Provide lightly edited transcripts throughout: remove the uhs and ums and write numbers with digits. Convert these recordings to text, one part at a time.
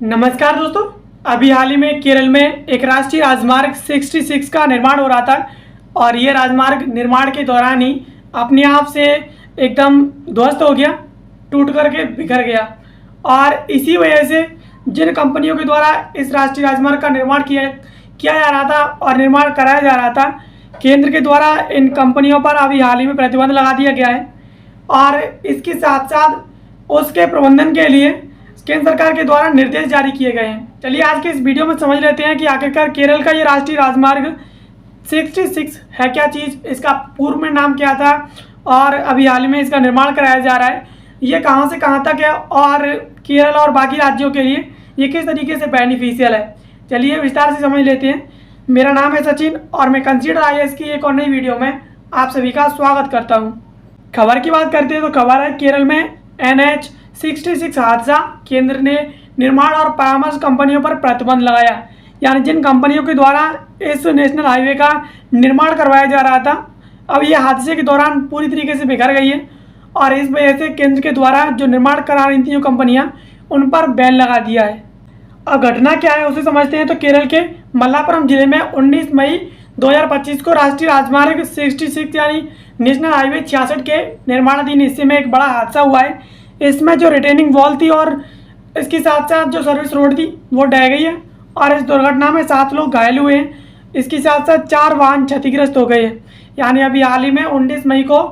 नमस्कार दोस्तों। अभी हाल ही में केरल में एक राष्ट्रीय राजमार्ग 66 का निर्माण हो रहा था और ये राजमार्ग निर्माण के दौरान ही अपने आप से एकदम ध्वस्त हो गया, टूट करके बिखर गया। और इसी वजह से जिन कंपनियों के द्वारा इस राष्ट्रीय राजमार्ग का निर्माण किया जा रहा था और निर्माण कराया जा रहा था, केंद्र के द्वारा इन कंपनियों पर अभी हाल ही में प्रतिबंध लगा दिया गया है। और इसके साथ साथ उसके प्रबंधन के लिए केंद्र सरकार के द्वारा निर्देश जारी किए गए हैं। चलिए आज के इस वीडियो में समझ लेते हैं कि आखिरकार केरल का ये राष्ट्रीय राजमार्ग 66 है क्या चीज़, इसका पूर्व में नाम क्या था और अभी हाल में इसका निर्माण कराया जा रहा है, ये कहाँ से कहाँ तक है और केरल और बाकी राज्यों के लिए ये किस तरीके से बेनिफिशियल है। चलिए विस्तार से समझ लेते हैं। मेरा नाम है सचिन और मैं कंसीडर IAS की एक और नई वीडियो में आप सभी का स्वागत करता हूँ। खबर की बात करते हैं तो खबर है केरल में NH66 हादसा, केंद्र ने निर्माण और परामर्श कंपनियों पर प्रतिबंध लगाया। यानी जिन कंपनियों के द्वारा इस नेशनल हाईवे का निर्माण करवाया जा रहा था, अब ये हादसे के दौरान पूरी तरीके से बिखर गई है और इस वजह से केंद्र के द्वारा जो निर्माण करा रही थी जो कंपनियां, उन पर बैन लगा दिया है। अब घटना क्या है उसे समझते हैं। तो केरल के मल्लापुरम जिले में 19 मई 2025 को राष्ट्रीय राजमार्ग 66 यानी नेशनल हाईवे 66 के निर्माणाधीन हिस्से में एक बड़ा हादसा हुआ है। इसमें जो रिटेनिंग वॉल थी और इसके साथ साथ जो सर्विस रोड थी वो ढह गई है और इस दुर्घटना में 7 लोग घायल हुए हैं। इसके साथ साथ 4 वाहन क्षतिग्रस्त हो गए हैं। यानी अभी हाल ही में 19 मई को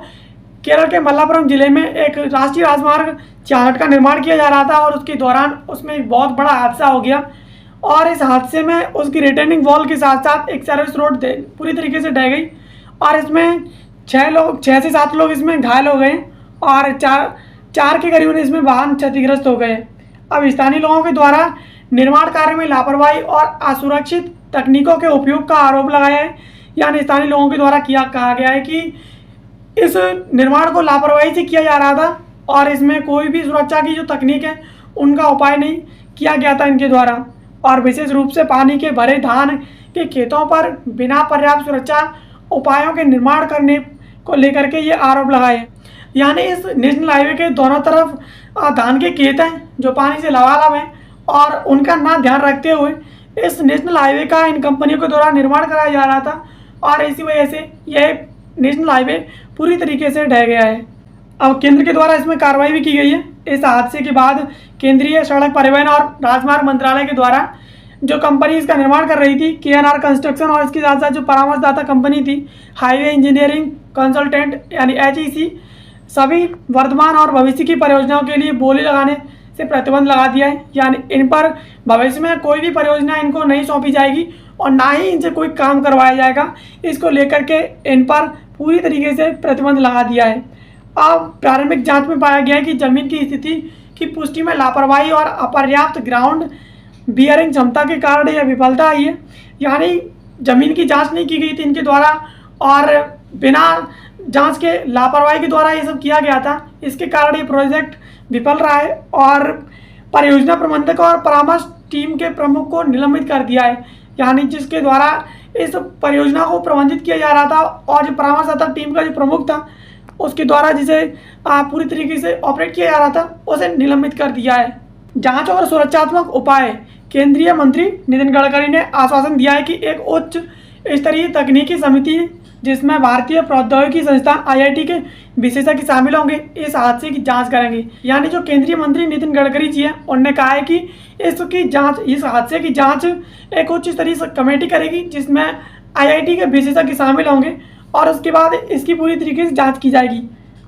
केरल के मल्लापुरम जिले में एक राष्ट्रीय राजमार्ग 66 का निर्माण किया जा रहा था और उसके दौरान उसमें एक बहुत बड़ा हादसा हो गया और इस हादसे में उसकी रिटेनिंग वॉल के साथ साथ एक सर्विस रोड पूरी तरीके से ढह गई और इसमें 6 से 7 लोग इसमें घायल हो गए और चार के करीबन इसमें वाहन क्षतिग्रस्त हो गए। अब स्थानीय लोगों के द्वारा निर्माण कार्य में लापरवाही और असुरक्षित तकनीकों के उपयोग का आरोप लगाया है। यानी स्थानीय लोगों के द्वारा कहा गया है कि इस निर्माण को लापरवाही से किया जा रहा था और इसमें कोई भी सुरक्षा की जो तकनीक है उनका उपाय नहीं किया गया था इनके द्वारा। और विशेष रूप से पानी के भरे धान के खेतों पर बिना पर्याप्त सुरक्षा उपायों के निर्माण करने को लेकर के ये आरोप लगाए। यानी इस नेशनल हाईवे के दोनों तरफ धान के खेत हैं जो पानी से लबालब हैं और उनका ना ध्यान रखते हुए इस नेशनल हाईवे का इन कंपनियों के द्वारा निर्माण कराया जा रहा था और इसी वजह से यह नेशनल हाईवे पूरी तरीके से ढह गया है। अब केंद्र के द्वारा इसमें कार्रवाई भी की गई है। इस हादसे के बाद केंद्रीय सड़क परिवहन और राजमार्ग मंत्रालय के द्वारा जो कंपनी इसका निर्माण कर रही थी KNR कंस्ट्रक्शन और इसके साथ साथ जो परामर्शदाता कंपनी थी हाईवे इंजीनियरिंग कंसल्टेंट यानी HEC, सभी वर्तमान और भविष्य की परियोजनाओं के लिए बोली लगाने से प्रतिबंध लगा दिया है। यानी इन पर भविष्य में कोई भी परियोजना इनको नहीं सौंपी जाएगी और ना ही इनसे कोई काम करवाया जाएगा। इसको लेकर के इन पर पूरी तरीके से प्रतिबंध लगा दिया है। अब प्रारंभिक जांच में पाया गया है कि जमीन की स्थिति की पुष्टि में लापरवाही और अपर्याप्त ग्राउंड बियरिंग क्षमता के कारण यह विफलता आई है। यानी जमीन की जाँच नहीं की गई थी इनके द्वारा और बिना जांच के लापरवाही के द्वारा ये सब किया गया था। इसके कारण ये प्रोजेक्ट विफल रहा है और परियोजना प्रबंधक और परामर्श टीम के प्रमुख को निलंबित कर दिया है। यानी जिसके द्वारा इस परियोजना को प्रबंधित किया जा रहा था और जो परामर्शदाता टीम का जो प्रमुख था उसके द्वारा जिसे पूरी तरीके से ऑपरेट किया जा रहा था उसे निलंबित कर दिया है। जाँच और सुरक्षात्मक उपाय, केंद्रीय मंत्री नितिन गडकरी ने आश्वासन दिया है कि एक उच्च स्तरीय तकनीकी समिति जिसमें भारतीय प्रौद्योगिकी संस्थान IIT के विशेषज्ञ शामिल होंगे इस हादसे की जांच करेंगे। यानी जो केंद्रीय मंत्री नितिन गडकरी जी हैं उन्होंने कहा है कि इस हादसे की जांच एक उच्च स्तरीय कमेटी करेगी जिसमें IIT के विशेषज्ञ शामिल होंगे और उसके बाद इसकी पूरी तरीके से जाँच की जाएगी।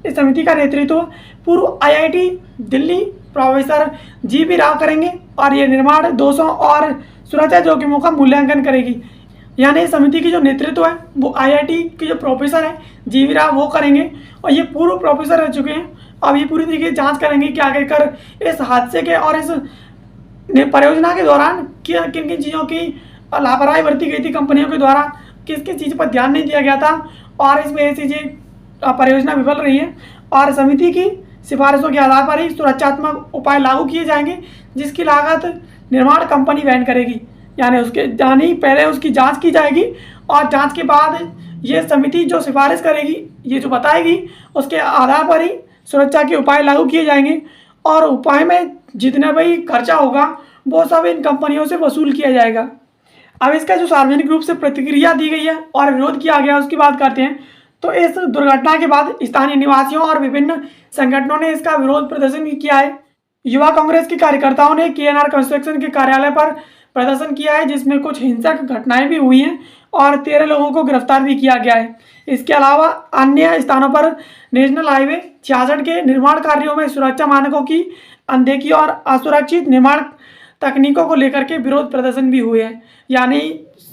इस समिति का नेतृत्व पूर्व IIT Delhi professor GV Rao करेंगे और ये निर्माण दोषों और सुरक्षा जोखिमों का मूल्यांकन करेगी। यानी इस समिति की जो नेतृत्व है वो IIT के जो प्रोफेसर हैं GV राव वो करेंगे और ये पूर्व प्रोफेसर रह चुके हैं। अब ये पूरी तरीके से जांच करेंगे कि आखिरकार इस हादसे के और इस परियोजना के दौरान किन किन चीज़ों की लापरवाही बरती गई थी कंपनियों के द्वारा, किस किस चीज़ पर ध्यान नहीं दिया गया था और इस वजह से ये परियोजना विफल रही है। और समिति की सिफारिशों के आधार पर ही सुरक्षात्मक उपाय लागू किए जाएंगे जिसकी लागत निर्माण कंपनी वहन करेगी। यानी पहले उसकी जांच की जाएगी और जांच के बाद ये समिति जो सिफारिश करेगी, ये जो बताएगी, उसके आधार पर ही सुरक्षा के उपाय लागू किए जाएंगे और उपाय में जितना भी खर्चा होगा वो सब इन कंपनियों से वसूल किया जाएगा। अब इसका जो सार्वजनिक रूप से प्रतिक्रिया दी गई है और विरोध किया गया उसकी बात करते हैं। तो इस दुर्घटना के बाद स्थानीय निवासियों और विभिन्न संगठनों ने इसका विरोध प्रदर्शन भी किया है। युवा कांग्रेस के कार्यकर्ताओं ने केएनआर कंस्ट्रक्शन के कार्यालय पर प्रदर्शन किया है, जिसमें कुछ हिंसक घटनाएं भी हुई हैं और 13 लोगों को गिरफ्तार भी किया गया है। इसके अलावा अन्य स्थानों पर नेशनल हाईवे 66 के निर्माण कार्यों में सुरक्षा मानकों की अनदेखी और असुरक्षित निर्माण तकनीकों को लेकर के विरोध प्रदर्शन भी हुए हैं। यानी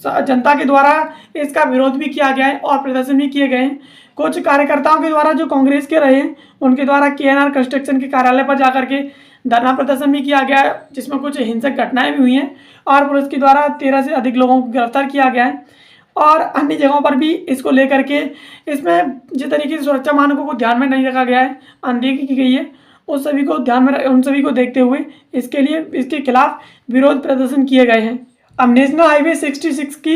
जनता के द्वारा इसका विरोध भी किया गया है और प्रदर्शन भी किए गए हैं। कुछ कार्यकर्ताओं के द्वारा जो कांग्रेस के रहे हैं उनके द्वारा केएनआर कंस्ट्रक्शन के कार्यालय पर जाकर के धरना प्रदर्शन भी किया गया है, जिसमें कुछ हिंसक घटनाएं भी हुई हैं और पुलिस के द्वारा 13 से अधिक लोगों को गिरफ्तार किया गया है। और अन्य जगहों पर भी इसको लेकर के इसमें जिस तरीके से सुरक्षा मानकों को ध्यान में नहीं रखा गया है, अनदेखी की गई है, उन सभी को देखते हुए इसके खिलाफ विरोध प्रदर्शन किए गए हैं। अब नेशनल हाईवे 66 की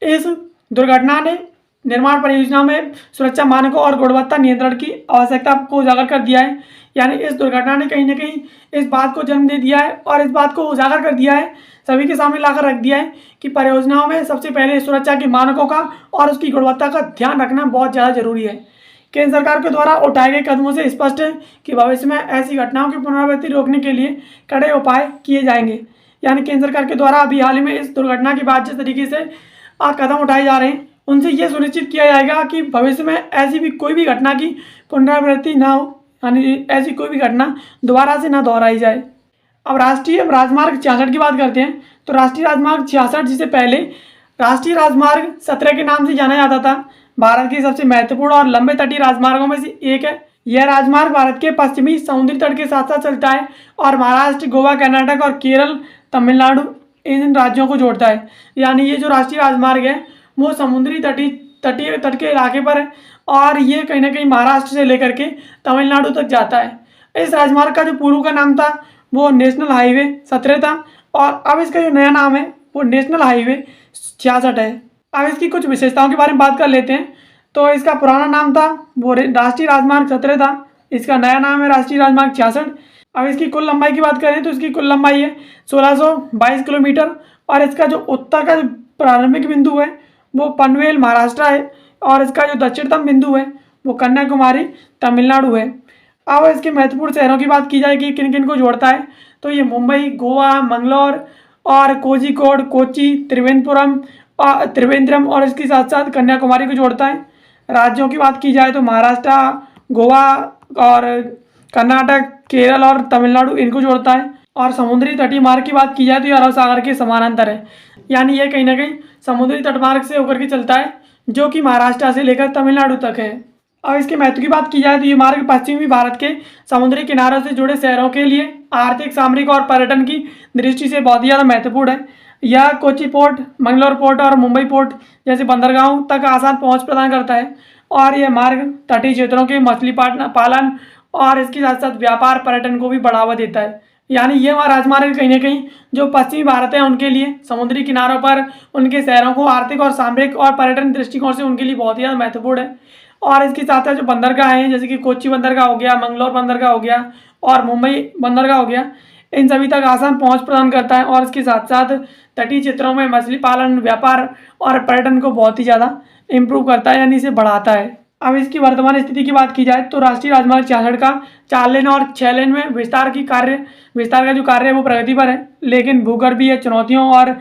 इस दुर्घटना ने निर्माण परियोजना में सुरक्षा मानकों और गुणवत्ता नियंत्रण की आवश्यकता को उजागर कर दिया है। यानी इस दुर्घटना ने कहीं ना कहीं इस बात को जन्म दे दिया है और इस बात को उजागर कर दिया है, सभी के सामने लाकर रख दिया है कि परियोजनाओं में सबसे पहले सुरक्षा के मानकों का और उसकी गुणवत्ता का ध्यान रखना बहुत ज़्यादा जरूरी है। केंद्र सरकार के द्वारा उठाए गए कदमों से स्पष्ट है कि भविष्य में ऐसी घटनाओं की पुनरावृत्ति रोकने के लिए कड़े उपाय किए जाएंगे। यानी केंद्र सरकार के द्वारा अभी हाल ही में इस दुर्घटना के बाद जिस तरीके से कदम उठाए जा रहे हैं, उनसे ये सुनिश्चित किया जाएगा कि भविष्य में ऐसी भी कोई भी घटना की पुनरावृत्ति ना हो, यानी ऐसी कोई भी घटना दोबारा से ना दोहराई जाए। अब राष्ट्रीय राजमार्ग 66 की बात करते हैं। तो राष्ट्रीय राजमार्ग 66, जिसे पहले राष्ट्रीय राजमार्ग 17 के नाम से जाना जाता था, भारत के सबसे महत्वपूर्ण और लंबे तटीय राजमार्गों में से एक है। यह राजमार्ग भारत के पश्चिमी समुद्री तट के साथ साथ चलता है और महाराष्ट्र, गोवा, कर्नाटक और केरल, तमिलनाडु इन राज्यों को जोड़ता है। यानी ये जो राष्ट्रीय राजमार्ग है वो समुद्री तटीय तट के इलाके पर है और ये कहीं ना कहीं महाराष्ट्र से लेकर के तमिलनाडु तक जाता है। इस राजमार्ग का जो पूर्व का नाम था वो नेशनल हाईवे 17 था और अब इसका जो नया नाम है वो नेशनल हाईवे 66 है। अब इसकी कुछ विशेषताओं के बारे में बात कर लेते हैं। तो इसका पुराना नाम था वो राष्ट्रीय राजमार्ग 17 था, इसका नया नाम है राष्ट्रीय राजमार्ग 66। अब इसकी कुल लंबाई की बात करें तो इसकी कुल लंबाई है 1622 किलोमीटर और इसका जो उत्तर का जो प्रारंभिक बिंदु है वो पनवेल महाराष्ट्र है और इसका जो दक्षिणतम बिंदु है वो कन्याकुमारी तमिलनाडु है। अब इसके महत्वपूर्ण शहरों की बात की जाए कि किन किन को जोड़ता है, तो ये मुंबई, गोवा, मंगलौर और कोझिकोड, कोच्चि, त्रिवेंद्रम और इसके साथ साथ कन्याकुमारी को जोड़ता है। राज्यों की बात की जाए तो महाराष्ट्र, गोवा और कर्नाटक, केरल और तमिलनाडु इनको जोड़ता है। और समुद्री तटीय मार्ग की बात की जाए तो ये अरब सागर के समानांतर है, यानी ये कहीं ना कहीं समुद्री तटमार्ग से होकर के चलता है जो कि महाराष्ट्र से लेकर तमिलनाडु तक है। अब इसके महत्व की बात की जाए तो ये मार्ग पश्चिमी भारत के समुद्री किनारों से जुड़े शहरों के लिए आर्थिक, सामरिक और पर्यटन की दृष्टि से बहुत ही ज़्यादा महत्वपूर्ण है। यह कोच्चि पोर्ट, मंगलोर पोर्ट और मुंबई पोर्ट जैसे बंदरगाहों तक आसान पहुंच प्रदान करता है और यह मार्ग तटीय क्षेत्रों के मछली पालन और इसके साथ साथ व्यापार, पर्यटन को भी बढ़ावा देता है। यानी ये राजमार्ग कहीं ना कहीं जो पश्चिमी भारत है उनके लिए समुद्री किनारों पर उनके शहरों को आर्थिक और सामरिक और पर्यटन दृष्टिकोण से उनके लिए बहुत ही ज़्यादा महत्वपूर्ण है। और इसके साथ साथ जो बंदरगाह हैं जैसे कि कोच्चि बंदरगाह हो गया, मंगलोर बंदरगाह हो गया और मुंबई बंदरगाह हो गया, इन सभी तक आसान पहुंच प्रदान करता है और इसके साथ साथ तटीय क्षेत्रों में मछली पालन, व्यापार और पर्यटन को बहुत ही ज़्यादा इम्प्रूव करता है, यानी इसे बढ़ाता है। अब इसकी वर्तमान स्थिति की बात की जाए तो राष्ट्रीय राजमार्ग 66 का 4 लेन और 6 लेन में विस्तार का जो कार्य है वो प्रगति पर है, लेकिन भूगर्भीय चुनौतियों और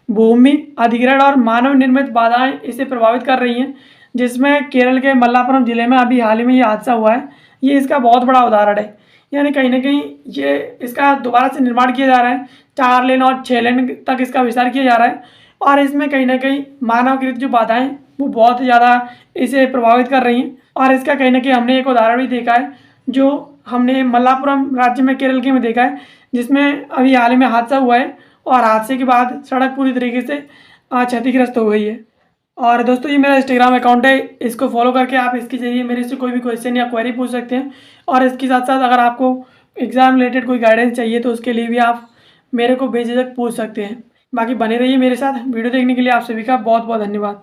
भूमि अधिग्रहण और मानव निर्मित बाधाएं इसे प्रभावित कर रही हैं, जिसमें केरल के मल्लापुरम जिले में अभी हाल ही में ये हादसा हुआ है। ये इसका बहुत बड़ा उदाहरण है। यानी कहीं ना कहीं ये इसका दोबारा से निर्माण किया जा रहा है, 4 लेन और 6 लेन तक इसका विस्तार किया जा रहा है और इसमें कहीं ना कहीं मानवकृत जो बाधाएं वो बहुत ज़्यादा इसे प्रभावित कर रही हैं। और इसका कहीं ना कहीं हमने एक उदाहरण भी देखा है जो हमने मल्लापुरम राज्य में केरल के में देखा है, जिसमें अभी हाल ही में हादसा हुआ है और हादसे के बाद सड़क पूरी तरीके से क्षतिग्रस्त हो गई है। और दोस्तों ये मेरा इंस्टाग्राम अकाउंट है, इसको फॉलो करके आप इसके जरिए मेरे से कोई भी क्वेश्चन या क्वेरी पूछ सकते हैं। और इसके साथ साथ अगर आपको एग्ज़ाम रिलेटेड कोई गाइडेंस चाहिए तो उसके लिए भी आप मेरे को बेझिझक पूछ सकते हैं। बाकी बने रहिए मेरे साथ। वीडियो देखने के लिए आप सभी का बहुत बहुत धन्यवाद।